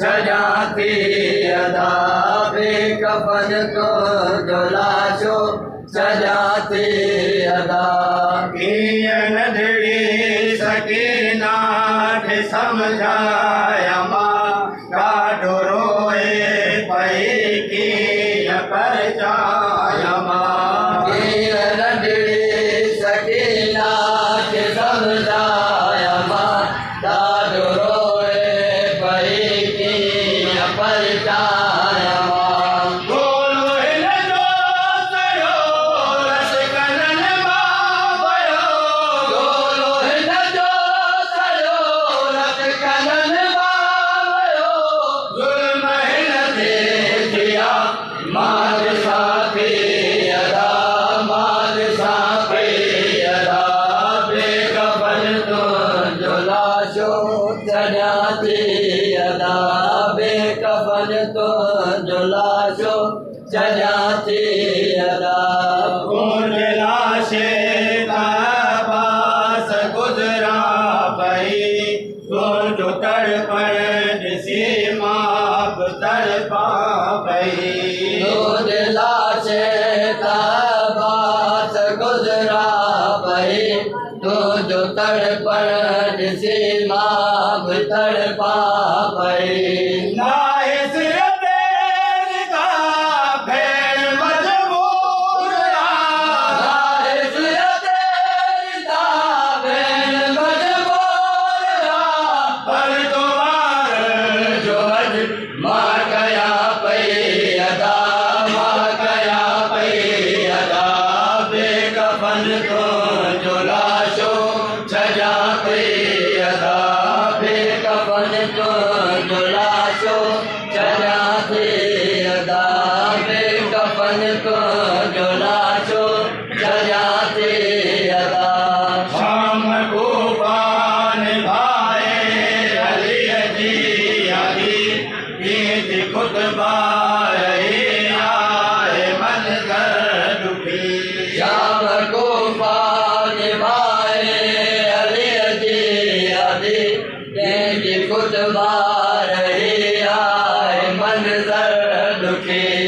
सजाती अदा बेकफन को जुलाशो सजाती अदा नदड़ी सकीना के समझाया माँ काटो रोए पई की परचाया माँ नदड़ी सकीना के समझाया माँ काटो रोए पई की परचाया सजाती अदा बेकफन तो जुलाशो सजाती अदा लाशे पास गुजरा पई जो तड़पण सी माप तड़पा पई लाशे पास गुजरा पई तो जो तड़पण सी माप तड़पा पई खुद बार ही आए मंजर दुखी